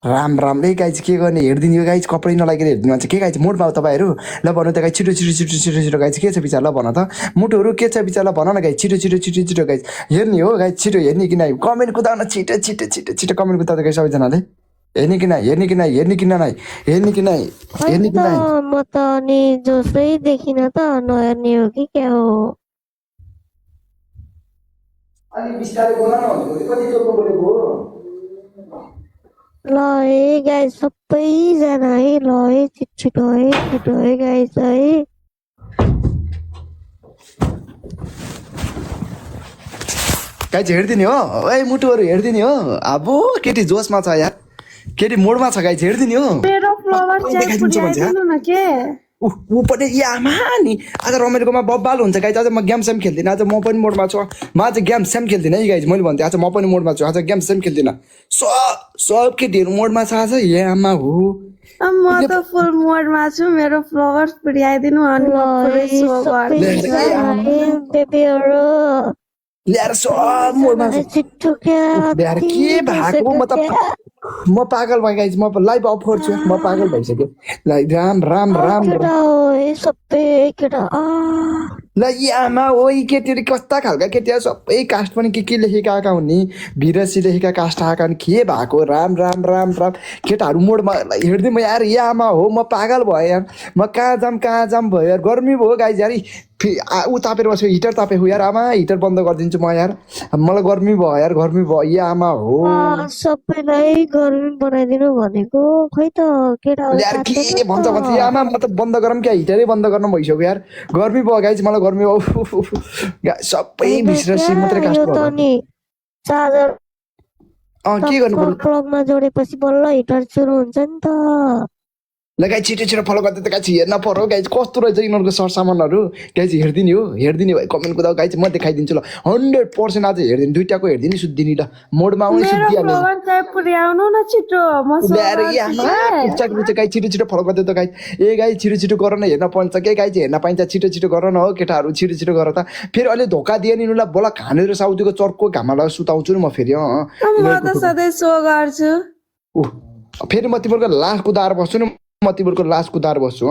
राम राम रे गाइज के गर्ने हेरिदिनु यो गाइज कपडै नलागेर हेरिदिनु भन्छ के गाइज मोडमा हो तपाईँहरू ल भन्नु त गाइज छिटो छिटो छिटो छिटो छिटो गाइज के छ विचार ल भन त मुटुहरू के छ विचार ल भन न गाइज छिटो छिटो छिटो छिटो गाइज हेर्ने हो गाइज छिटो हेर्ने कि नाइ कमेन्ट कुदाउन छिटो छिटो छिटो छिटो कमेन्ट कुदाउँदा गाइज सबैजनाले हेर्ने कि नाइ हेर्ने कि नाइ हेर्ने कि नाइ हेर्ने कि नाइ हेर्ने कि नाइ म त अनि जोसै देखिन त नहेर्ने हो कि क्या हो अनि बिस्तारै बोल न कति जोको बोलेको ल है गाइस सबैजना है ल है छिटो है गाइस है गाइज हेरिदिने हो ए मुटुहरू हेरिदिने हो अब केटी जोसमा छ यार केटी मोडमा छ गाइज हेरिदिने हो मेरो फ्लावर चाहिँ देखाइदिन्छु भन्छ पुर्याइदिनु न के ऊ पनि ए आमा नि आज रमेरकोमा बब्बाल हुन्छ गाइज आज म गेम सेम खेल्दिनँ आज म पनि मोडमा छु म आज गेम सेम खेल्दिनँ है गाइज मैले भन्थेँ आज म पनि मोडमा छु आज गेम सेम खेल्दिनँ सब केटीहरू मोडमा छ आज ए आमा हो म त फुल मोडमा छु मेरो फ्लावर्स पुर्याइदिनु अनि म पुरै सो गर्छु बेबीहरु ल्याएर सब मोडमा छिटो क्या ल्याएर के भएको म पागल भएँ गाइज म लाइभ अफ गर्छु म पागल भइसक्यो लाइक राम राम राम केटा हो है सबै केटा ल यी आमा हो यी केटीहरू कस्ता खालका केटीहरू सबै कास्ट पनि के लेखेका आएका हुन् नि भिरसी लेखेका कास्ट आएका हुन् के भएको राम राम राम राम केटाहरू मोडमा हेर्दै म यार या आमा हो म पागल भएँ यार म कहाँ जाम भयो यार गर्मी भयो गाइज यार ऊ तापेर बस्यो हिटर तापेको यार आमा हिटर बन्द गरिदिन्छु म यार मलाई गर्मी भयो यार गर्मी भयो या आमा हो सबैलाई गर्मी बनाइदिनु भनेको खै त केटा यार के भन्छ या आमा म त बन्द गरौँ क्या हिटरै बन्द गर्न भइसक्यो यार गर्मी भयो गाइज मलाई गर्मी भयो सबै भित्रसी मात्रै कास्ट भयो नि चार्जर के गर्नु पर्यो प्लगमा जोडेपछि बल्ल हिटर सुरु हुन्छ नि त ल गाइज छिटो फलो गर्दै त गाइज हेर्न पर्यो गाइज कस्तो रहेछ यिनीहरूको सरसामानहरू गाइज हेरिदिने हो हेरिदिने भयो कमेन्ट कुदाउ गाइज म देखाइदिन्छु ल 100% आज हेरिदिनु दुइटाको हेरिदिने सुत्दिने ल मोडमा आउने मेरो सुत्दिहाल्ने फ्लावर चाहिँ पुर्याउनु न छिटो म सो ल्याएर गाइज छिटो फलो गर्दै त गाइज ए गाइज छिटो गर न हेर्न पाउँछ के गाइज हेर्न पाइन्छ छिटो गर न हो केटाहरू छिटो गर त फेरि अहिले धोका दिए नि ल बोला खानेर साउदीको चर्को घामालाई सुताउँछु नि म फेरि म त सधैँ सो गर्छु फेरि म तिमीहरूको लास्ट कुदाएर बस्छु नि म तिमीहरूको लास्ट कुदाएर बस्छु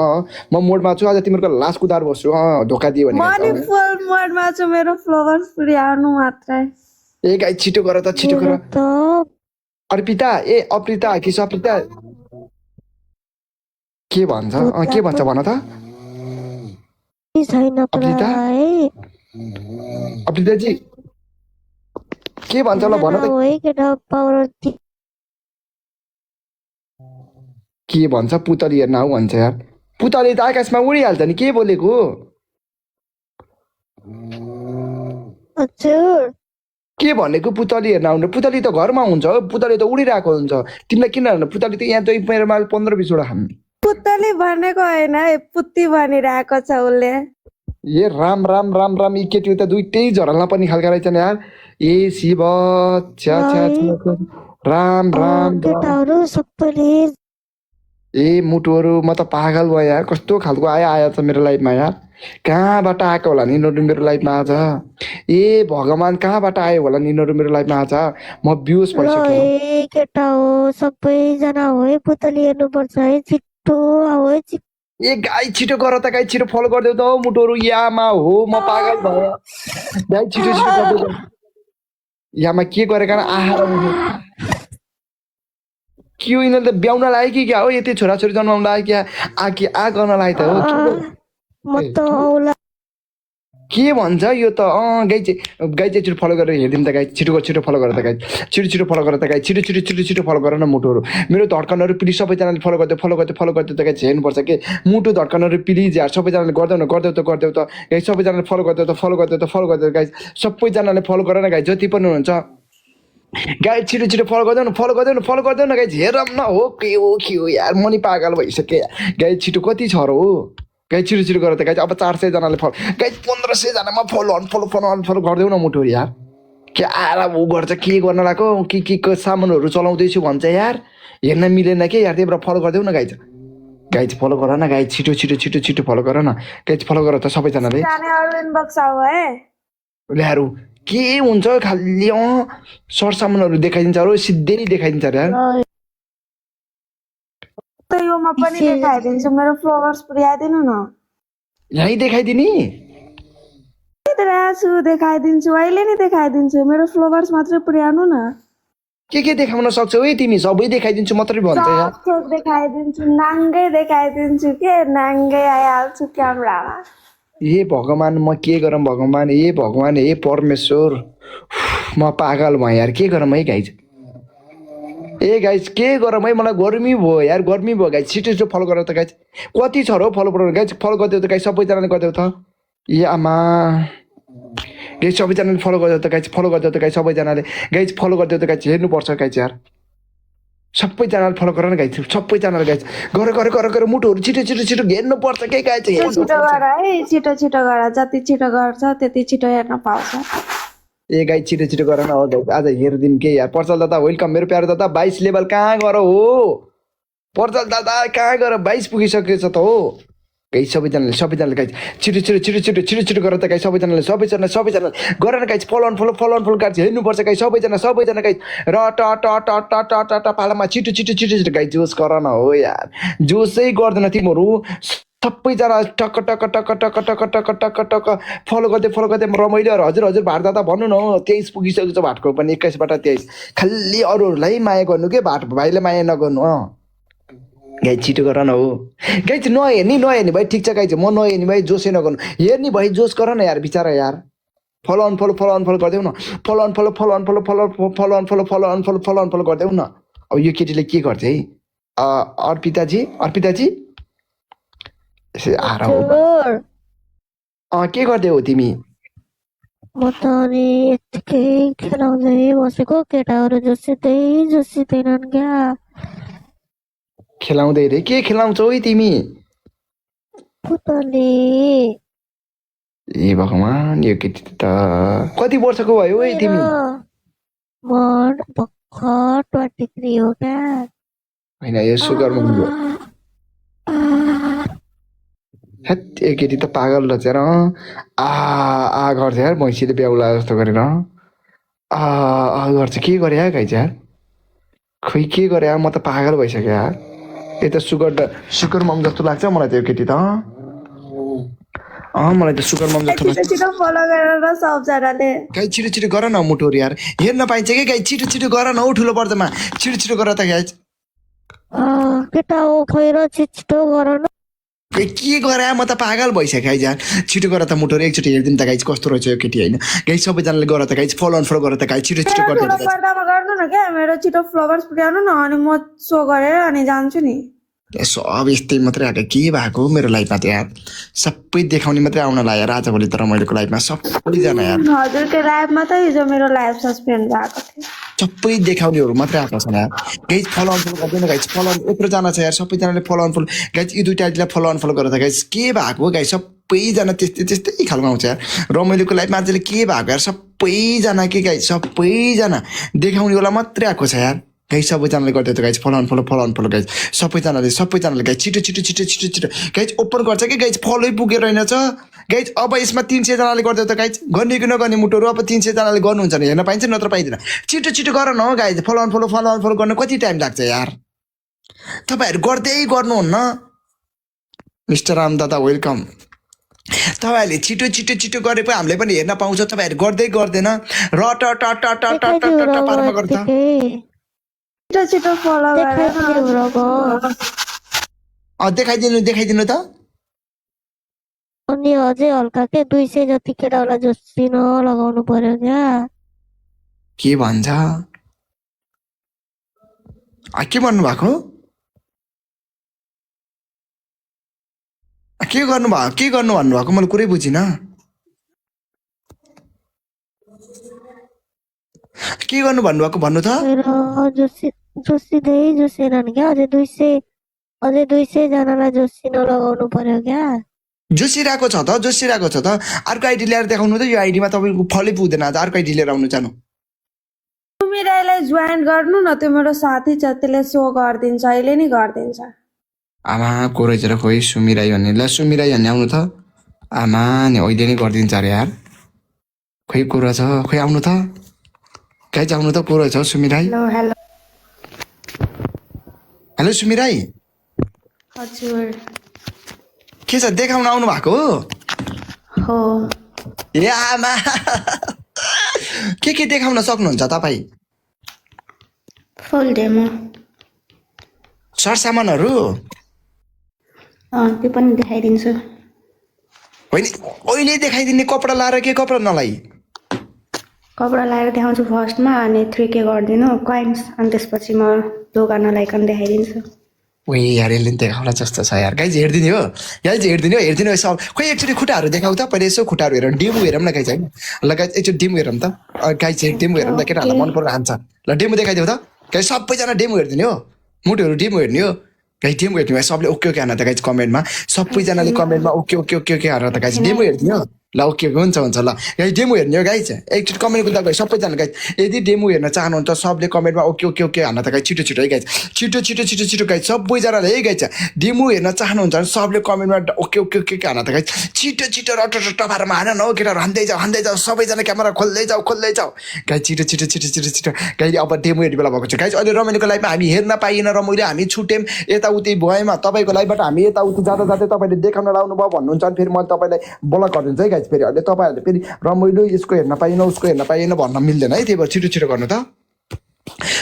म मोडमा छु आज तिमीहरूको लास्ट कुदाएर बस्छु धोका दियो भने म नि फुल मोडमा छु मेरो फ्लावर्स पुर्याउनु मात्रै ए गाइज छिटो गर त छिटो गर अर्पिता ए अप्रिता कि सप्रिता के भन्छ भन त छैन अप्रिताजी के भन्छ ल भन त के भन्छ पुतली हेर्न आऊ भन्छ यार पुतली त आकाशमा उडिहाल्छ नि के बोलेको के भनेको पुतली हेर्न आउनु पुतली त घरमा हुन्छ हो पुतली त उडिरहेको हुन्छ तिमीलाई किन हेर्नु पुतली त यहाँ त मेरो माल 15-20 वटा खानु पुतली भनेको होइन पुत्ती भनिरहेको छ उसले ए राम राम राम राम यी केटी त दुइटै झरल्न पनि खालका रहेछन् यार ए शिव छ्या राम राम केटाहरू सबैले ए मुटुहरू म त पागल भयो यार कस्तो खालको आयो छ मेरो लाइफमा यार कहाँबाट आएको होला नि यिनीहरू मेरो लाइफमा आज ए भगवान् कहाँबाट आयो होला नि यिनीहरू मेरो लाइफमा आज म बिउस भइसक्यो केटा हो सबैजना हो है पुतली हेर्नुपर्छ है छिटो आऊ है ए गाई छिटो गर त गाई छिटो फलो गरिदेऊ त मुटुहरू यामा हो म पागल भयो गाई छिटो गरिदेऊ यामा के गरेका आहार के हो यिनीहरूले त ब्याउन लाग्यो कि क्या हो यति छोराछोरी जन्माउन लाग्यो क्या आ गर्न लाग्यो त हो के भन्छ यो त गाई चाहिँ छिटो फलो गरेर हेरिदिउँ त गाई छिटो फलो गर त गाई छिटो फलो गर त गाई छिटो फलो गर न मुटुहरू मेरो धड्कनहरू प्लिज सबैजनाले फलो गरिदियो त गाई हेर्नुपर्छ के मुटु धड्कनहरू प्लिज यार सबैजनाले गरिदेऊ त गाई सबैजनाले फलो गरिदियो गाई सबैजनाले फलो गर न गाई जति पनि हुनुहुन्छ गाई छिटो फलो गरिदेऊ न गाई हेरौँ न हो के हो यार म नि पागल भइसक्यो गाई छिटो कति छ र हो गाई छिटो गर त गाई अब 400 जनाले फलो गाई 1500 जनामा फलो गरिदेऊ न मुटु यार के आएर ऊ गर्छ के गर्न लाग्यो के सामानहरू चलाउँदैछु भन्छ यार हेर्न मिलेन के यार त्यही भएर फलो गरिदेऊ न गाई फलो गर न गाई छिटो फलो गर न गाई फलो गर त सबैजनाले ल्याहरू के हुन्छ खालि सरसामानहरू देखाइदिन्छ सिधै देखाइदिन्छ यार त योमा पनि देखाइदिन्छु मेरो फ्लावर्स पुर्याइदिनु न यहीँ देखाइदिने छु देखाइदिन्छु अहिले नै देखाइदिन्छु मेरो फ्लावर्स मात्रै पुर्याउनु न के देखाउन सक्छौ है तिमी सबै देखाइदिन्छु मात्रै भन्छ यार सब थोक देखाइदिन्छु नाङ्गै देखाइदिन्छु के नाङ्गै आइहाल्छु क्यामेरामा ए भगवान म के गरौँ भगवान हे परमेश्वर म पागल भएँ यार के गरौँ है गाइज ए गाइज के गरौँ है मलाई गर्मी भयो यार गर्मी भयो गाइज छिटो फलो गर त गाइज कति छ र फलो गर गाइज फलो गरिदेऊ त गाइज सबैजनाले गरिदेऊ त ए आमा गाइज सबैजनाले फलो गरिदेऊ त गाइज फलो गरिदेऊ त गाइज सबैजनाले गाइज फलो गरिदेऊ त गाइज हेर्नुपर्छ गाइज यार सबैजनाले फलो गर न गाइज सबैजनाले गाइज गर मुटुहरू छिटो हेर्नुपर्छ के गाइज छिटो गर है छिटो गर जति छिटो गर्छ त्यति छिटो हेर्न पाउँछ ए गाइज छिटो गर न हो गाइज आज हेरिदिउँ के यार पर्चल दादा वेलकम मेरो प्यारो दादा 22 लेभल कहाँ गर हो पर्चल दादा कहाँ गर 22 पुगिसकेछ त हो गाइज सबैजनाले गाइज छिटो गर त गाइज सबैजनाले गर न गाइज फलो गाइज हेर्नुपर्छ गाइज सबैजना गाइज र ट पालामा छिटो गाइज जोस गर न हो यार जोसै गर्दैन तिमीहरू सबैजना टक फलो गर्दै रमाइलो हजुर भाट दादा भन्नु न 23 पुगिसकेको छ भाटको पनि 21बाट 23 खालि अरूहरूलाई माया गर्नु के भाट भाइले माया नगर्नु गाइज छिटो गर न हो गाइज नहेर्ने भाइ ठिक छ गाइज म नहेर्ने भाइ जोसै नगर्नु हेर्ने भाइ जोस गर न यार बिचारा यार फलो अनफलो गरिदेऊ न फलो अनफलो गरिदेऊ न अब यो केटीले के गर्छ है अर्पिताजी के गर्दै हो तिमी म त अनि यत्तिकै खेलाउँदै बसेको केटाहरू जोसिँदैनन् क्या खेलाउँदै रे के खेलाउँछौ है तिमी पुतली ए भगवान यो केटी त कति वर्षको भयो है तिमी म भर्खर 23 हो क्या होइन यो सुगर मम्मी हो हेत यो केटी त पागल रहेछ र आ गर्छ यार भैँसीले ब्याउला जस्तो गरेर गर्छ के गरे यार गाइज यार खै के गरे यार म त पागल भइसक्यो यार यो त सुगर मम जस्तो लाग्छ मलाई त यो केटी त मलाई त सुगर मम जस्तो लाग्छ छिटो फलो गरेर सबजनाले गाइज छिटो गर न मुटोर यार हेर्न पाइन्छ कि गाइज छिटो गर न ठुलो पर्दामा छिटो गर त गाइज केटा हो खैर छिटो गर न के गरे म त पागल भइसक्यो यार छिटो गर त मुटोर एकचोटि हेरिदिउँ त गाइज कस्तो रहेछ यो केटी होइन गाइज सबैजनाले गर त गाइज फलो अनफलो गर त गाइज छिटो ठुलो पर्दामा गर्नु न क्या मेरो छिटो फ्लावर्स पुर्याउनु न अनि म सो गरेर अनि जान्छु नि सब यस्तै मात्रै आएको के भएको मेरो लाइफमा त यार सबै देखाउने मात्रै आउन लाग्यो आज भोलि तर मैलेको लाइफमा सबैजना यार हजुरको लाइफमा त हिजो मेरो लाइफ सस्पेन्ड भएको थियो सबै देखाउनेहरू मात्रै आएको छ यार गाइज फलो अनफलो गर्दैन गाइज फलो यत्रोजना छ यार सबैजनाले फलो अनफलो गाइज यी दुइटा आइडीलाई फलो अनफलो गरेर त गाइज के भएको गाइज सबैजना त्यस्तै खालको आउँछ यार रमाइलोको लाइफमा मान्छेले के भएको यार सबैजना के गाइज सबैजना देखाउनेवाला मात्रै आएको छ यार गाइज सबैजनाले गर्दै त गाइज फलो अनफलो गाइज सबैजनाले गाइज छिटो गाइज ओपन गर्छ कि गाइज फलोै पुगेर रहेनछ गाइज अब यसमा 300 जनाले गर्दै त गाइज गर्ने कि नगर्ने मुटोहरू अब 300 जनाले गर्नुहुन्छ भने हेर्न पाइन्छ नत्र पाइँदैन छिटो गर न हो गाइज फलो अनफलो गर्न कति टाइम लाग्छ यार तपाईँहरू गर्दै गर्नुहुन्न मिस्टर राम दादा वेलकम तपाईँहरूले छिटो गरे पो हामीले पनि हेर्न पाउँछ तपाईँहरू गर्दै गर्दैन र ट पारमा गर्छ छिटो फलो गरेर देखाइदिनु त अनि अझै हल्का के 200 जति केटाहरूलाई जोसिन लगाउनु पर्यो क्या के भन्छ के भन्नु भएको के गर्नु भन्नुभएको मैले कुरै बुझिनँ के गर्नु भन्नुभएको भन्नु त जोसिँदैनन् क्या अझै 200 जनालाई जोसिन लगाउनु पर्यो क्या जोसिरहेको छ त अर्को आइडी ल्याएर देखाउनु त यो आइडीमा तपाईँको फलै पुग्दैन अर्को आइडी लिएर आउनु जानु सुमिराईलाई जोइन गर्नु न त्यो मेरो साथी छ त्यसले सो गरिदिन्छ अहिले नि गरिदिन्छ आमा को रहेछ र खोइ सुमिराई भन्ने ल सुमिराई भन्ने आउनु त आमा नि अहिले नै गरिदिन्छ अरे यार खोइ को रहेछ खोइ आउनु त गाइज आउनु त को रहेछ सुमिराई हेलो सुमिराई हजुर के छ देखाउन आउनु भएको हो ए आमा के देखाउन सक्नुहुन्छ तपाईँ फुल डेमो सरसामानहरू त्यो पनि देखाइदिन्छु होइन अहिले देखाइदिने कपडा लाएर के कपडा नलाई कपडा लगाएर देखाउँछु फर्स्टमा अनि 3K गरिदिनु कोइन्स अनि त्यसपछि म दोकान नलाइकन देखाइदिन्छु ओए यार यसले देखाउला जस्तो छ यार गाइज हेरिदिने हो गाइज हेरिदिने हो सब खोइ एकचोटि खुट्टाहरू देखाउ त पहिले यसो खुट्टाहरू हेरौँ डेमो हेरौँ न गाइज होइन ल गाइज एकचोटि डेमो हेरौँ त गाइज डेमो हेरौँ न केटाहरूलाई मन परेर हान्छ ल डेमो देखाइदेऊ त गाइज सबैजना डेमो हेरिदिने हो मुटुहरू डेमो हेर्ने हो गाइज डेमो हेर्ने भयो सबले ओके हान त गाइज कमेन्टमा सबैजनाले कमेन्टमा ओके हान त गाइज डेमो हेरिदिने हो ल ओके हुन्छ ल गाइज डेमो हेर्ने हो गाइज एकचोटि कमेन्ट गर्दा गाइज सबैजना गाइज यदि डेमो हेर्न चाहनुहुन्छ सबले कमेन्टमा ओके हान त गाइज छिटो है गाइज छिटो गाइज सबैजनाले है गाइज डेमो हेर्न चाहनुहुन्छ भने सबले कमेन्टमा ओके हान त गाइज छिटो रट पारेर हान न हो केटाहरू हान्दै जाऊ सबैजना क्यामेरा खोल्दै जाऊ गाइज छिटो गाइज अब डेमो हेर्ने बेला भएको छ गाइज अहिले रमाइलोको लाइफमा हामी हेर्न पाइएन रमाइलो हामी छुट्यौँ यताउति भएमा तपाईँको लाइफबाट हामी यताउति जाँदा तपाईँले देखाउन लाउनु भयो भन्नुहुन्छ भने फेरि मैले तपाईँलाई ब्लक गरिदिन्छु है गाइज फेरि अहिले तपाईँहरूले फेरि रमाइलो यसको हेर्न पाइएन उसको हेर्न पाइएन भन्न मिल्दैन है त्यही भएर छिटो गर्नु त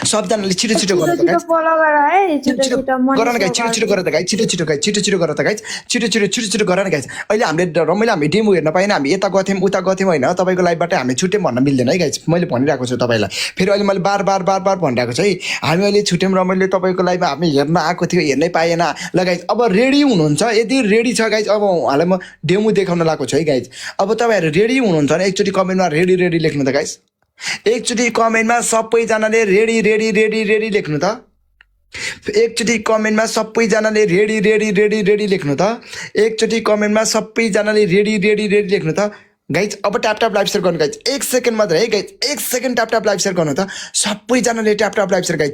सबजनाले छिटो गर्नु त गाइज गर न गाइज छिटो गर त गाइज छिटो गर त गाइज छिटो गर न गाइज अहिले हामीले रमाइलो हामी डेमो हेर्न पाएन हामी यता गथ्यौँ उता गथ्यौँ होइन तपाईँको लाइफबाट हामी छुट्यौँ भन्न मिल्दैन है गाइज मैले भनिरहेको छु तपाईँलाई फेरि अहिले मैले बार भनिरहेको छु है हामी अहिले छुट्यौँ रमाइलो तपाईँको लाइफमा हामी हेर्न आएको थियो हेर्नै पाएन ल गाइज अब रेडी हुनुहुन्छ यदि रेडी छ गाइज अब उहाँलाई म डेमो देखाउन लगाएको छु है गाइज अब तपाईँहरू रेडी हुनुहुन्छ भने एकचोटि कमेन्टमा रेडी लेख्नु त गाइज एकचोटि कमेन्टमा सबैजनाले रेडी लेख्नु त एकचोटि कमेन्टमा सबैजनाले रेडी लेख्नु त एकचोटि कमेन्टमा सबैजनाले रेडी लेख्नु त गाइज अब ट्याप लाइभ सेयर गर्नु गाइज 1 सेकेन्ड मात्र है guys 1 second tap live share गर्नु त सबैजनाले ट्याप लाइभ सेयर गाइज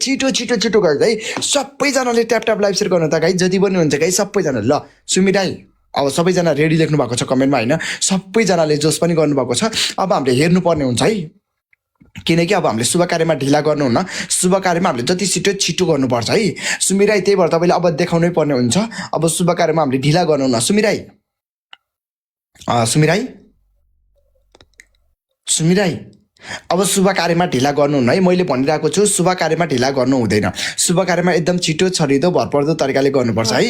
छिटो गाइज है सबैजनाले ट्याप लाइभ सेयर गर्नु त गाइज जति पनि हुन्छ गाइज सबैजना ल सुमिराई अब सबैजना रेडी लेख्नु भएको छ कमेन्टमा होइन सबैजनाले जोस पनि गर्नुभएको छ अब हामीले हेर्नुपर्ने हुन्छ है किनकि अब हामीले शुभ कार्यमा ढिला गर्नुहुन्न शुभ कार्यमा हामीले जति छिटो गर्नुपर्छ है सुमिराई त्यही भएर तपाईँले अब देखाउनै पर्ने हुन्छ अब शुभ कार्यमा हामीले ढिला गर्नुहुन्न सुमिराई अब शुभ कार्यमा ढिला गर्नुहुन्न है मैले भनिरहेको छु शुभ कार्यमा ढिला गर्नु हुँदैन शुभ कार्यमा एकदम छिटो छरिदो भरपर्दो तरिकाले गर्नुपर्छ है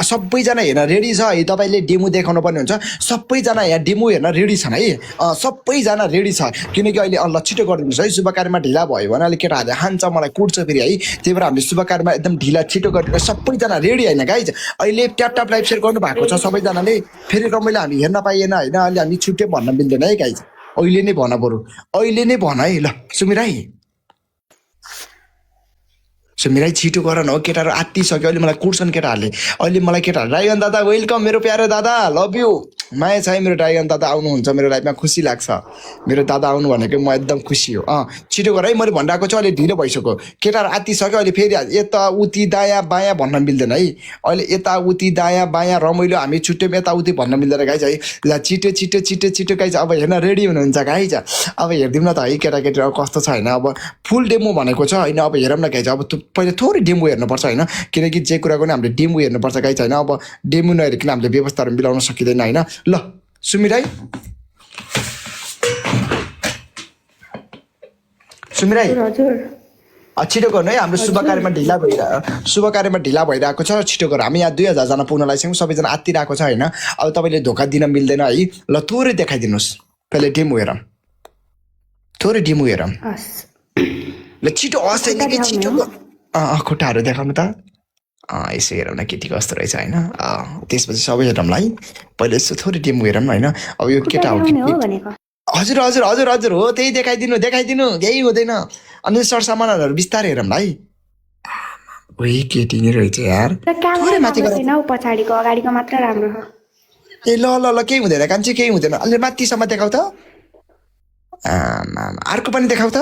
सबैजना हेर्न रेडी छ है तपाईँले डेमो देखाउनु पर्ने हुन्छ सबैजना यहाँ डेमो हेर्न रेडी छन् है सबैजना रेडी छ किनकि अहिले ल छिटो गरिदिनुहोस् है शुभ कार्यमा ढिला भयो भने अलिक केटाहरूले हान्छ मलाई कुट्छ फेरि है त्यही भएर हामीले शुभ कार्यमा एकदम ढिला छिटो गरिदिनु सबैजना रेडी होइन गाइज अहिले ट्याप लाइभ सेयर गर्नु भएको छ सबैजनाले फेरि रमाइलो हामी हेर्न पाइएन होइन अहिले हामी छुट्यौँ भन्न मिल्दैन है गाइज अहिले नै भन बरु अहिले नै भन है ल सुमिराई छिटो गर न हो केटाहरू आत्तिसक्यो अहिले मलाई कुट्छन् केटाहरूले अहिले मलाई केटाहरू ड्राइगन दादा वेलकम मेरो प्यारो दादा लभ यू माया छ है मेरो ड्राइगन दादा आउनुहुन्छ मेरो लाइफमा खुसी लाग्छ मेरो दादा आउनु भनेको म एकदम खुसी हो छिटो गर है मैले भनिरहेको छु अहिले ढिलो भइसक्यो केटाहरू आत्तिसक्यो अहिले फेरि यता उति दायाँ बायाँ भन्न मिल्दैन है अहिले यता उति दायाँ बायाँ रमाइलो हामी छुट्यौँ यता उति भन्न मिल्दैन गाइज है ल छिटो गाइज अब हेर्न रेडी हुनुहुन्छ गाइज अब हेरिदिउँ न त है केटाकेटीहरू कस्तो छ होइन अब फुल डेमो भनेको छ होइन अब हेरौँ न गाइज अब पहिले थोरै डेमो हेर्नुपर्छ होइन किनकि जे कुराको नि हामीले डेमो हेर्नुपर्छ गाइज होइन अब डेमो नहेरिकन हामीले व्यवस्थाहरू मिलाउन सकिँदैन होइन ल सुमिराई छिटो गर्नु है हाम्रो शुभ कार्यमा ढिला भइरहेको छ छिटो गर हामी यहाँ 2000 जना पुग्न लागिसक्यौँ सबैजना आत्तिरहेको छ होइन अब तपाईँले धोका दिन मिल्दैन है ल थोरै देखाइदिनुहोस् पहिले डेमो हेरौँ थोरै डेमो हेरौँ ल छिटो छिटो खुट्टाहरू देखाउनु त यसो हेरौँ न केटी कस्तो रहेछ होइन त्यसपछि सबै हेरौँलाई पहिले यसो थोरै डेमो हेरौँ होइन अब यो केटा हो हजुर हो त्यही देखाइदिनु केही हुँदैन अनि सरसामानहरू बिस्तारै हेरौँ है ओइ केटी नै रहेछ यार थोरै माथि पछाडिको अगाडिको मात्र राम्रो हो ए ल केही हुँदैन कान्छी केही हुँदैन अलि माथिसम्म देखाउ त अर्को पनि देखाउ त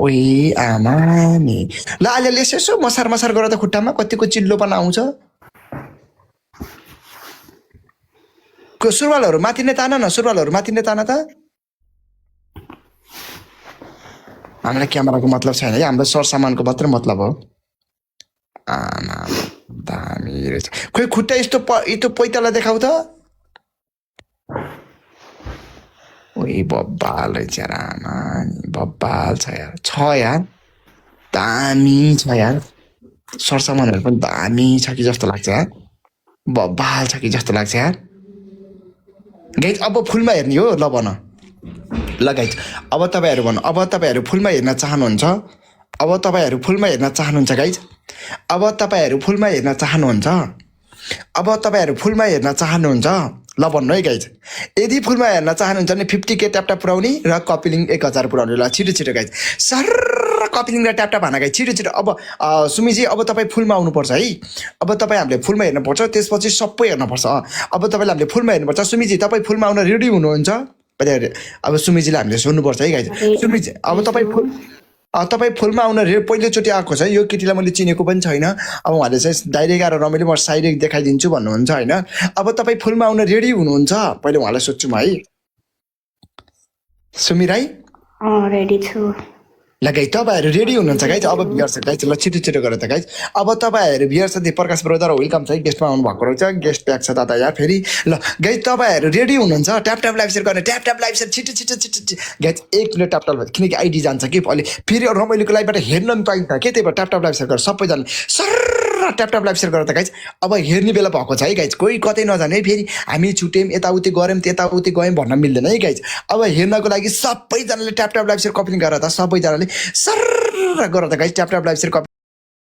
ओइ आमा नि ल अहिले यसो मसार गर त खुट्टामा कतिको चिल्लोपना आउँछ सुरुवालहरू माथि नै तान न त हामीलाई क्यामेराको मतलब छैन है हाम्रो सरसामानको मात्र मतलब हो आमा दामी रहेछ खोइ खुट्टा यस्तो पैताला देखाउ त ओइ बब्बाल रहेछ यार आमा बब्बाल छ यार दामी छ यार सरसामानहरू पनि दामी छ कि जस्तो लाग्छ यार बब्बाल छ कि जस्तो लाग्छ यार गाइज अब फुलमा हेर्ने हो ल भन ल गाइज अब तपाईँहरू भन्नु अब तपाईँहरू फुलमा हेर्न चाहनुहुन्छ अब तपाईँहरू फुलमा हेर्न चाहनुहुन्छ गाइज अब तपाईँहरू फुलमा हेर्न चाहनुहुन्छ अब तपाईँहरू फुलमा हेर्न चाहनुहुन्छ ल भन्नु है गाइज यदि फुलमा हेर्न चाहनुहुन्छ भने 50K ट्यापट्याप पुऱ्याउने र कपिलिङ 1000 पुऱ्याउने ल छिटो गाइज सर कपिलिङ र ट्यापट्याप हाना गाइज छिटो अब सुमिजी अब तपाईँ फुलमा आउनुपर्छ है अब तपाईँ हामीले फुलमा हेर्नुपर्छ त्यसपछि सबै हेर्नुपर्छ अब तपाईँले हामीले फुलमा हेर्नुपर्छ सुमिजी तपाईँ फुलमा आउन रेडी हुनुहुन्छ अब सुमिजीलाई हामीले सोध्नुपर्छ है गाइज सुमिजी अब तपाईँ फुलमा आउन पहिलोचोटि आएको छ यो केटीलाई मैले चिनेको पनि छैन अब उहाँले चाहिँ डाइरेक्ट आएर रमाइलो म साइड देखाइदिन्छु भन्नुहुन्छ होइन अब तपाईँ फुलमा आउन रेडी हुनुहुन्छ पहिले उहाँलाई सोध्छु म है सुमी राई रेडी छु ल गाइज तपाईँहरू रेडी हुनुहुन्छ गाइज अब भियर्स गाइज ल छिटो गरेर त गाइज अब तपाईँहरू भियर्स प्रकाश ब्रदर वेलकम छ है गेस्टमा आउनु भएको रहेछ गेस्ट ब्याक छ दादा यार फेरि ल गाइज तपाईँहरू रेडी हुनुहुन्छ ट्याप लाइभ सेयर गर्ने ट्याप लाइभ सेयर छिटो गाइज 1 मिनट ट्याप किनकि आइडी जान्छ कि अहिले फेरि रमाइलोको लाइभबाट हेर्न पनि पाइन्छ के त्यही भएर ट्याप लाइभ सेयर गरेर सबैजनाले सर ट्याप लाइभ सेयर गरेर त गाइज अब हेर्ने बेला भएको छ है गाइज कोही कतै नजाने है फेरि हामी छुट्यौँ यताउति गऱ्यौँ त्यताउति गयौँ भन्न मिल्दैन है गाइज अब हेर्नको लागि सबैजनाले ट्याप लाइभ सेयर कपिङ गरेर त सबैजनाले सर गरेर त गाइज ट्याप लाइभ सेयर